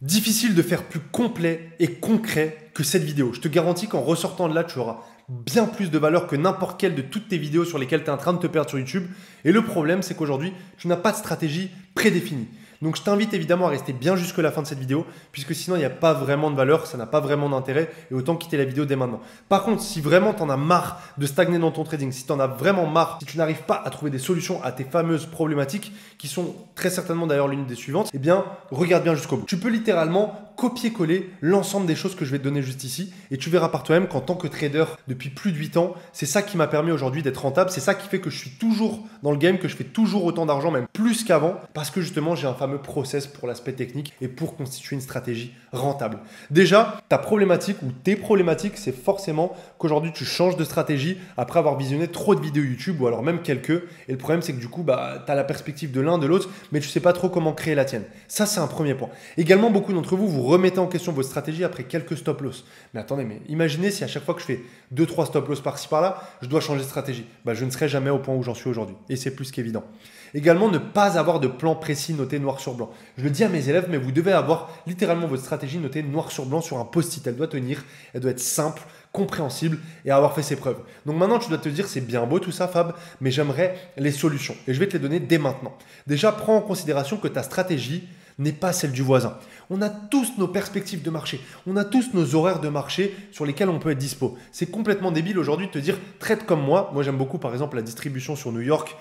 Difficile de faire plus complet et concret que cette vidéo. Je te garantis qu'en ressortant de là, tu auras bien plus de valeur que n'importe quelle de toutes tes vidéos sur lesquelles tu es en train de te perdre sur YouTube. Et le problème, c'est qu'aujourd'hui, tu n'as pas de stratégie prédéfinie. Donc je t'invite évidemment à rester bien jusque la fin de cette vidéo, puisque sinon il n'y a pas vraiment de valeur, ça n'a pas vraiment d'intérêt, et autant quitter la vidéo dès maintenant. Par contre, si vraiment tu en as marre de stagner dans ton trading, si tu en as vraiment marre, si tu n'arrives pas à trouver des solutions à tes fameuses problématiques, qui sont très certainement d'ailleurs l'une des suivantes, eh bien regarde bien jusqu'au bout. Tu peux littéralement copier-coller l'ensemble des choses que je vais te donner juste ici, et tu verras par toi-même qu'en tant que trader depuis plus de 8 ans, c'est ça qui m'a permis aujourd'hui d'être rentable, c'est ça qui fait que je suis toujours dans le game, que je fais toujours autant d'argent, même plus qu'avant, parce que justement j'ai un fameux process pour l'aspect technique et pour constituer une stratégie rentable. Déjà, ta problématique ou tes problématiques, c'est forcément qu'aujourd'hui tu changes de stratégie après avoir visionné trop de vidéos YouTube ou alors même quelques, et le problème c'est que du coup tu as la perspective de l'un, de l'autre, mais tu sais pas trop comment créer la tienne. Ça c'est un premier point. Également, beaucoup d'entre vous remettez en question votre stratégie après quelques stop loss. Mais attendez, mais imaginez si à chaque fois que je fais 2-3 stop loss par-ci par-là, je dois changer de stratégie. Je ne serai jamais au point où j'en suis aujourd'hui. Et c'est plus qu'évident. Également, ne pas avoir de plan précis noté noir sur blanc. Je le dis à mes élèves, mais vous devez avoir littéralement votre stratégie notée noir sur blanc sur un post-it. Elle doit tenir, elle doit être simple, compréhensible et avoir fait ses preuves. Donc maintenant, tu dois te dire, c'est bien beau tout ça, Fab, mais j'aimerais les solutions. Et je vais te les donner dès maintenant. Déjà, prends en considération que ta stratégie n'est pas celle du voisin. On a tous nos perspectives de marché, on a tous nos horaires de marché sur lesquels on peut être dispo. C'est complètement débile aujourd'hui de te dire traite comme moi. Moi j'aime beaucoup par exemple la distribution sur New York,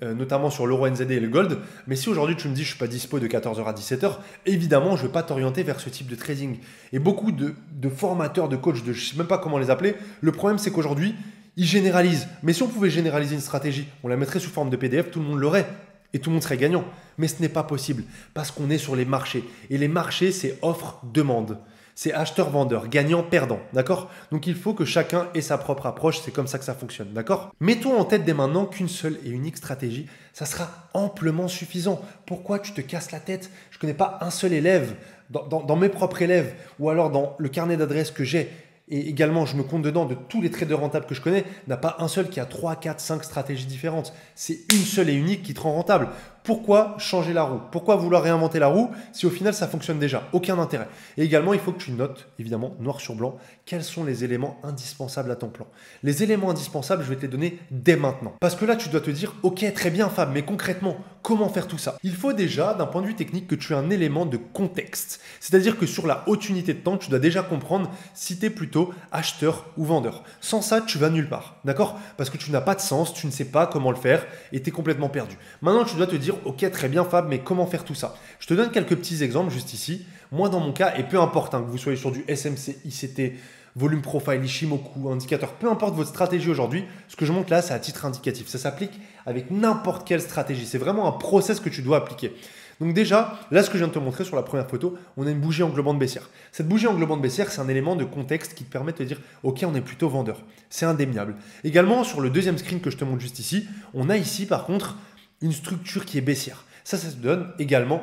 notamment sur l'euro NZD et le gold. Mais si aujourd'hui tu me dis je ne suis pas dispo de 14h à 17h, évidemment je ne vais pas t'orienter vers ce type de trading. Et beaucoup de formateurs, de coachs, je ne sais même pas comment les appeler, le problème c'est qu'aujourd'hui ils généralisent. Mais si on pouvait généraliser une stratégie, on la mettrait sous forme de PDF, tout le monde l'aurait. Et tout le monde serait gagnant. Mais ce n'est pas possible parce qu'on est sur les marchés. Et les marchés, c'est offre-demande. C'est acheteur-vendeur, gagnant-perdant. D'accord? Donc il faut que chacun ait sa propre approche. C'est comme ça que ça fonctionne. D'accord? Mets-toi en tête dès maintenant qu'une seule et unique stratégie, ça sera amplement suffisant. Pourquoi tu te casses la tête? Je ne connais pas un seul élève dans mes propres élèves ou alors dans le carnet d'adresses que j'ai. Et également, je me compte dedans de tous les traders rentables que je connais, n'a pas un seul qui a 3, 4, 5 stratégies différentes. C'est une seule et unique qui te rend rentable. Pourquoi changer la roue? Pourquoi vouloir réinventer la roue si au final ça fonctionne déjà? Aucun intérêt. Et également, il faut que tu notes, évidemment, noir sur blanc, quels sont les éléments indispensables à ton plan. Les éléments indispensables, je vais te les donner dès maintenant. Parce que là, tu dois te dire, ok, très bien Fab, mais concrètement, comment faire tout ça? Il faut déjà, d'un point de vue technique, que tu aies un élément de contexte. C'est-à-dire que sur la haute unité de temps, tu dois déjà comprendre si tu es plutôt acheteur ou vendeur. Sans ça, tu vas nulle part. D'accord? Parce que tu n'as pas de sens, tu ne sais pas comment le faire et tu es complètement perdu. Maintenant, tu dois te dire, ok, très bien Fab, mais comment faire tout ça? Je te donne quelques petits exemples juste ici. Moi, dans mon cas, et peu importe que vous soyez sur du SMC, ICT, volume profile, Ishimoku, indicateur, peu importe votre stratégie aujourd'hui, ce que je montre là, c'est à titre indicatif. Ça s'applique avec n'importe quelle stratégie. C'est vraiment un process que tu dois appliquer. Donc déjà, là, ce que je viens de te montrer sur la première photo, on a une bougie englobante baissière. Cette bougie englobante baissière, c'est un élément de contexte qui te permet de te dire « Ok, on est plutôt vendeur ». C'est indéniable. Également, sur le deuxième screen que je te montre juste ici, on a ici, par contre, une structure qui est baissière. Ça te donne également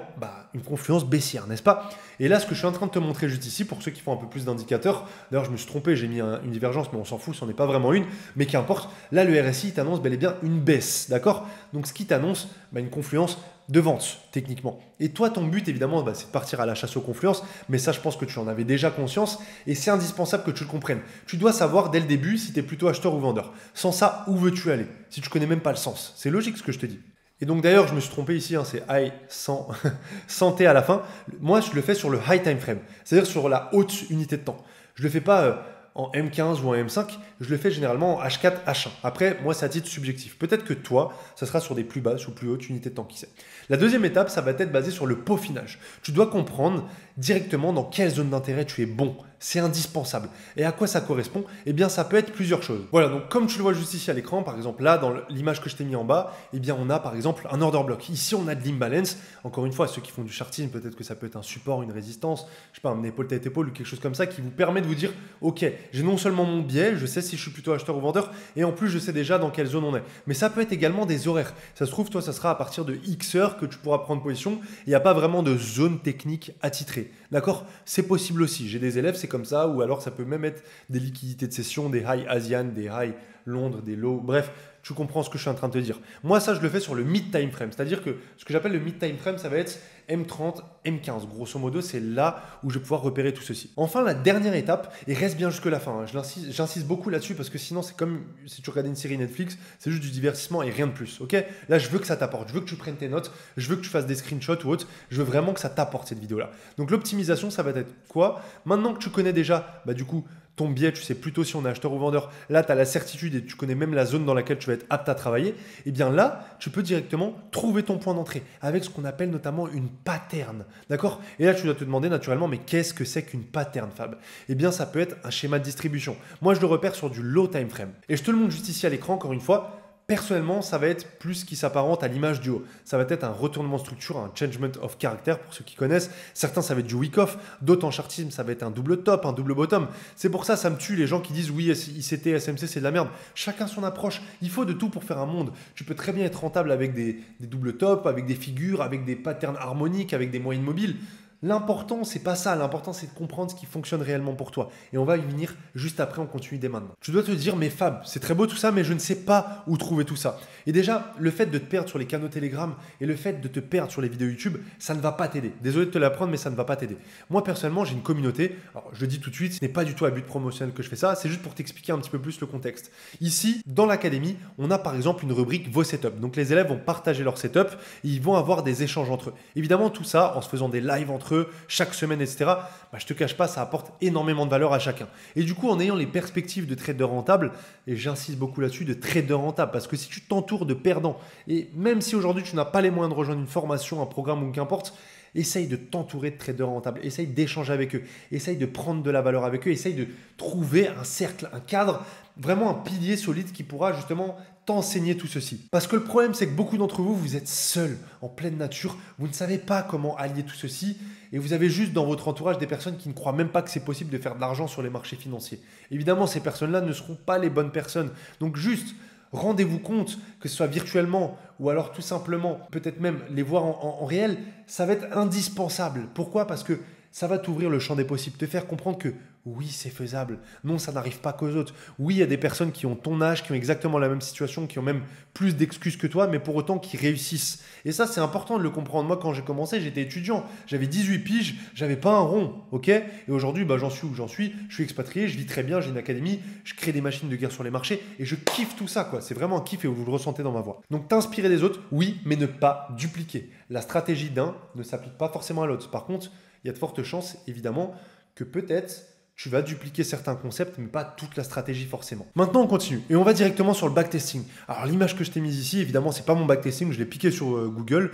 une confluence baissière, n'est-ce pas? Et là, ce que je suis en train de te montrer juste ici, pour ceux qui font un peu plus d'indicateurs, d'ailleurs, je me suis trompé, j'ai mis une divergence, mais on s'en fout, ce n'en est pas vraiment une, mais qu'importe, là, le RSI t'annonce bel et bien une baisse, d'accord? Donc, ce qui t'annonce une confluence de vente, techniquement. Et toi, ton but, évidemment, c'est de partir à la chasse aux confluences, mais ça, je pense que tu en avais déjà conscience, et c'est indispensable que tu le comprennes. Tu dois savoir dès le début si tu es plutôt acheteur ou vendeur. Sans ça, où veux-tu aller? Si tu connais même pas le sens. C'est logique ce que je te dis. Et donc d'ailleurs, je me suis trompé ici, c'est high sans T à la fin. Moi, je le fais sur le high time frame, c'est-à-dire sur la haute unité de temps. Je ne le fais pas en M15 ou en M5, je le fais généralement en H4, H1. Après, moi, c'est à titre subjectif. Peut-être que toi, ça sera sur des plus basses ou plus hautes unités de temps, qui sait. La deuxième étape, ça va être basé sur le peaufinage. Tu dois comprendre directement dans quelle zone d'intérêt tu es bon. C'est indispensable. Et à quoi ça correspond? Eh bien, ça peut être plusieurs choses. Voilà, donc comme tu le vois juste ici à l'écran, par exemple, là, dans l'image que je t'ai mis en bas, eh bien, on a par exemple un order block. Ici, on a de l'imbalance. Encore une fois, ceux qui font du charting, peut-être que ça peut être un support, une résistance, je sais pas, un épaule tête épaule ou quelque chose comme ça qui vous permet de vous dire, ok, j'ai non seulement mon biais, je sais si je suis plutôt acheteur ou vendeur, et en plus, je sais déjà dans quelle zone on est. Mais ça peut être également des horaires. Ça se trouve, toi, ça sera à partir de X heures que tu pourras prendre position. Il n'y a pas vraiment de zone technique attitrée. D'accord? C'est possible aussi. J'ai des élèves, c'est comme ça, ou alors ça peut même être des liquidités de session, des high Asian, des high Londres, des low. Bref, tu comprends ce que je suis en train de te dire. Moi, ça, je le fais sur le mid-time frame. C'est-à-dire que ce que j'appelle le mid-time frame, ça va être M30, M15. Grosso modo, c'est là où je vais pouvoir repérer tout ceci. Enfin, la dernière étape, et reste bien jusque la fin, hein. J'insiste beaucoup là-dessus parce que sinon, c'est comme si tu regardais une série Netflix, c'est juste du divertissement et rien de plus. Ok? Là, je veux que ça t'apporte. Je veux que tu prennes tes notes. Je veux que tu fasses des screenshots ou autre. Je veux vraiment que ça t'apporte cette vidéo-là. Donc, l'optimisation, ça va être quoi? Maintenant que tu connais déjà, du coup, ton biais, tu sais plutôt si on est acheteur ou vendeur, là tu as la certitude et tu connais même la zone dans laquelle tu vas être apte à travailler, et bien là, tu peux directement trouver ton point d'entrée avec ce qu'on appelle notamment une pattern. D'accord? Et là, tu dois te demander naturellement, mais qu'est-ce que c'est qu'une pattern, Fab? Eh bien, ça peut être un schéma de distribution. Moi, je le repère sur du low time frame. Et je te le montre juste ici à l'écran, encore une fois. Personnellement, ça va être plus qui s'apparente à l'image du haut. Ça va être un retournement de structure, un changement of character pour ceux qui connaissent. Certains, ça va être du week off. D'autres en chartisme, ça va être un double top, un double bottom. C'est pour ça me tue les gens qui disent oui, ICT, SMC, c'est de la merde. Chacun son approche. Il faut de tout pour faire un monde. Tu peux très bien être rentable avec des double tops, avec des figures, avec des patterns harmoniques, avec des moyennes mobiles. L'important, c'est pas ça. L'important, c'est de comprendre ce qui fonctionne réellement pour toi. Et on va y venir juste après, on continue dès maintenant. Tu dois te dire, mais Fab, c'est très beau tout ça, mais je ne sais pas où trouver tout ça. Et déjà, le fait de te perdre sur les canaux Telegram et le fait de te perdre sur les vidéos YouTube, ça ne va pas t'aider. Désolé de te l'apprendre, mais ça ne va pas t'aider. Moi, personnellement, j'ai une communauté. Alors, je le dis tout de suite, ce n'est pas du tout à but promotionnel que je fais ça. C'est juste pour t'expliquer un petit peu plus le contexte. Ici, dans l'académie, on a par exemple une rubrique vos setups. Donc, les élèves vont partager leur setup et ils vont avoir des échanges entre eux. Évidemment, tout ça en se faisant des lives entre eux, chaque semaine, etc. Je te cache pas, ça apporte énormément de valeur à chacun. Et du coup, en ayant les perspectives de trader rentable, et j'insiste beaucoup là-dessus, de trader rentable, parce que si tu t'entoures de perdants, et même si aujourd'hui tu n'as pas les moyens de rejoindre une formation, un programme ou qu'importe, essaye de t'entourer de traders rentables, essaye d'échanger avec eux, essaye de prendre de la valeur avec eux, essaye de trouver un cercle, un cadre, vraiment un pilier solide qui pourra justement t'enseigner tout ceci. Parce que le problème, c'est que beaucoup d'entre vous, vous êtes seuls, en pleine nature, vous ne savez pas comment allier tout ceci et vous avez juste dans votre entourage des personnes qui ne croient même pas que c'est possible de faire de l'argent sur les marchés financiers. Évidemment, ces personnes-là ne seront pas les bonnes personnes. Donc juste, rendez-vous compte, que ce soit virtuellement ou alors tout simplement, peut-être même les voir en réel, ça va être indispensable. Pourquoi? Parce que ça va t'ouvrir le champ des possibles, te faire comprendre que oui, c'est faisable. Non, ça n'arrive pas qu'aux autres. Oui, il y a des personnes qui ont ton âge, qui ont exactement la même situation, qui ont même plus d'excuses que toi, mais pour autant qui réussissent. Et ça, c'est important de le comprendre. Moi, quand j'ai commencé, j'étais étudiant. J'avais 18 piges, j'avais pas un rond, ok? Et aujourd'hui, j'en suis où j'en suis. Je suis expatrié, je vis très bien, j'ai une académie, je crée des machines de guerre sur les marchés et je kiffe tout ça, quoi. C'est vraiment un kiff et vous le ressentez dans ma voix. Donc, t'inspirer des autres, oui, mais ne pas dupliquer. La stratégie d'un ne s'applique pas forcément à l'autre. Par contre, il y a de fortes chances, évidemment, que peut-être tu vas dupliquer certains concepts, mais pas toute la stratégie forcément. Maintenant, on continue et on va directement sur le backtesting. Alors, l'image que je t'ai mise ici, évidemment, c'est pas mon backtesting, je l'ai piqué sur Google,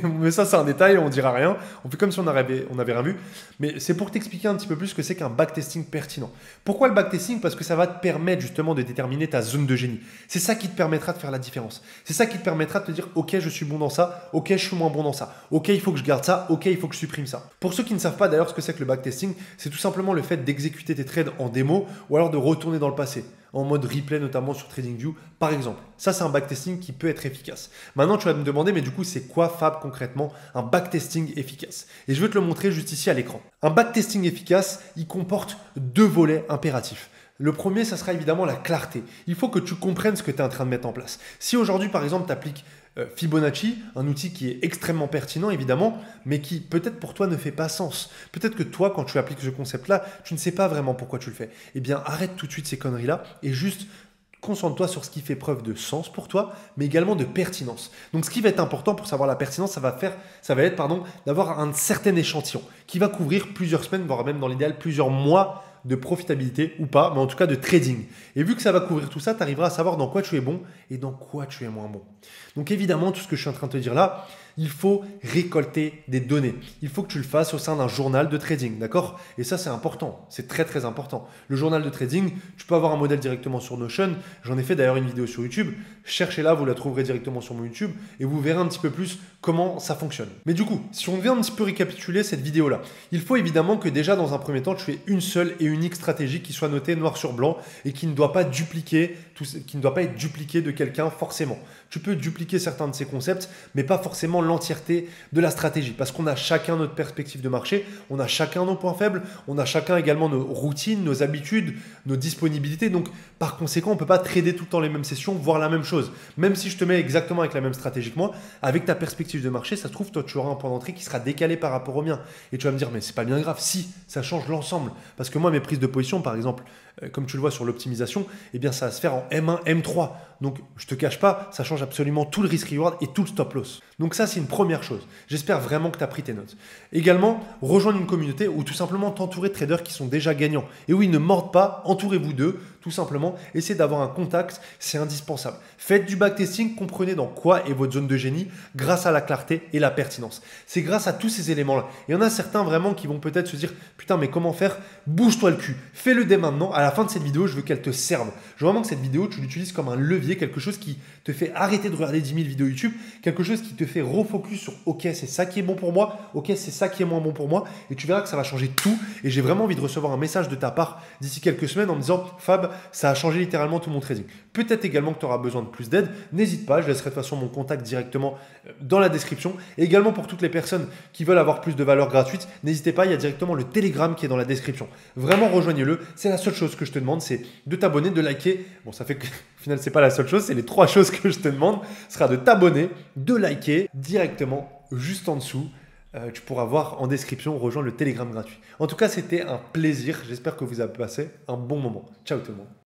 mais ça, c'est un détail, on dira rien. On fait comme si on avait rien vu. Mais c'est pour t'expliquer un petit peu plus ce que c'est qu'un backtesting pertinent. Pourquoi le backtesting? Parce que ça va te permettre justement de déterminer ta zone de génie. C'est ça qui te permettra de faire la différence. C'est ça qui te permettra de te dire, ok, je suis bon dans ça, ok, je suis moins bon dans ça, ok, il faut que je garde ça, ok, il faut que je supprime ça. Pour ceux qui ne savent pas d'ailleurs ce que c'est que le backtesting, c'est tout simplement le fait d'exécuter tes trades en démo ou alors de retourner dans le passé, en mode replay notamment sur TradingView par exemple. Ça, c'est un backtesting qui peut être efficace. Maintenant, tu vas me demander, mais du coup, c'est quoi Fab concrètement un backtesting efficace? Et je vais te le montrer juste ici à l'écran. Un backtesting efficace, il comporte deux volets impératifs. Le premier, ça sera évidemment la clarté. Il faut que tu comprennes ce que tu es en train de mettre en place. Si aujourd'hui, par exemple, tu appliques Fibonacci, un outil qui est extrêmement pertinent évidemment, mais qui peut-être pour toi ne fait pas sens. Peut-être que toi, quand tu appliques ce concept-là, tu ne sais pas vraiment pourquoi tu le fais. Eh bien, arrête tout de suite ces conneries-là et juste concentre-toi sur ce qui fait preuve de sens pour toi, mais également de pertinence. Donc, ce qui va être important pour savoir la pertinence, ça va être d'avoir un certain échantillon qui va couvrir plusieurs semaines, voire même dans l'idéal plusieurs mois de profitabilité ou pas, mais en tout cas de trading. Et vu que ça va couvrir tout ça, tu arriveras à savoir dans quoi tu es bon et dans quoi tu es moins bon. Donc évidemment, tout ce que je suis en train de te dire là, il faut récolter des données. Il faut que tu le fasses au sein d'un journal de trading, d'accord? Et ça, c'est important. C'est très, très important. Le journal de trading, tu peux avoir un modèle directement sur Notion. J'en ai fait d'ailleurs une vidéo sur YouTube. Cherchez-la, vous la trouverez directement sur mon YouTube et vous verrez un petit peu plus comment ça fonctionne. Mais du coup, si on vient un petit peu récapituler cette vidéo-là, il faut évidemment que déjà dans un premier temps, tu aies une seule et unique stratégie qui soit notée noir sur blanc et qui ne doit pas être dupliquée de quelqu'un forcément. Tu peux dupliquer certains de ces concepts, mais pas forcément l'entièreté de la stratégie parce qu'on a chacun notre perspective de marché, on a chacun nos points faibles, on a chacun également nos routines, nos habitudes, nos disponibilités. Donc, par conséquent, on ne peut pas trader tout le temps les mêmes sessions, voir la même chose. Même si je te mets exactement avec la même stratégie que moi, avec ta perspective de marché, ça se trouve, toi, tu auras un point d'entrée qui sera décalé par rapport au mien. Et tu vas me dire, mais c'est pas bien grave. Si, ça change l'ensemble. Parce que moi, mes prises de position, par exemple, comme tu le vois sur l'optimisation, eh bien, ça va se faire en M1, M3. Donc, je te cache pas, ça change absolument tout le risk-reward et tout le stop-loss. Donc ça, c'est une première chose. J'espère vraiment que tu as pris tes notes. Également, rejoindre une communauté ou tout simplement t'entourer de traders qui sont déjà gagnants. Et oui, ne mordent pas, entourez-vous d'eux, tout simplement. Essayez d'avoir un contact, c'est indispensable. Faites du backtesting, comprenez dans quoi est votre zone de génie grâce à la clarté et la pertinence. C'est grâce à tous ces éléments-là. Il y en a certains vraiment qui vont peut-être se dire « Putain, mais comment faire? Bouge-toi le cul. Fais-le dès maintenant. À la fin de cette vidéo, je veux qu'elle te serve. Je veux vraiment que cette vidéo, tu l'utilises comme un levier, quelque chose qui te fait arrêter de regarder 10 000 vidéos YouTube, quelque chose qui te fait refocus sur « Ok, c'est ça qui est bon pour moi. Ok, c'est ça qui est moins bon pour moi. » Et tu verras que ça va changer tout. Et j'ai vraiment envie de recevoir un message de ta part d'ici quelques semaines en me disant « Fab, ça a changé littéralement tout mon trading. » Peut-être également que tu auras besoin de plus d'aide. N'hésite pas, je laisserai de toute façon mon contact directement dans la description. Et également pour toutes les personnes qui veulent avoir plus de valeur gratuite, n'hésitez pas, il y a directement le Telegram qui est dans la description. Vraiment, rejoignez-le. C'est la seule chose que je te demande, c'est de t'abonner, de liker. Bon, ça fait que au final, c'est pas la seule chose, c'est les 3 choses que je te demande. Ce sera de t'abonner, de liker directement juste en dessous. Tu pourras voir en description, rejoindre le Telegram gratuit. En tout cas, c'était un plaisir. J'espère que vous avez passé un bon moment. Ciao tout le monde.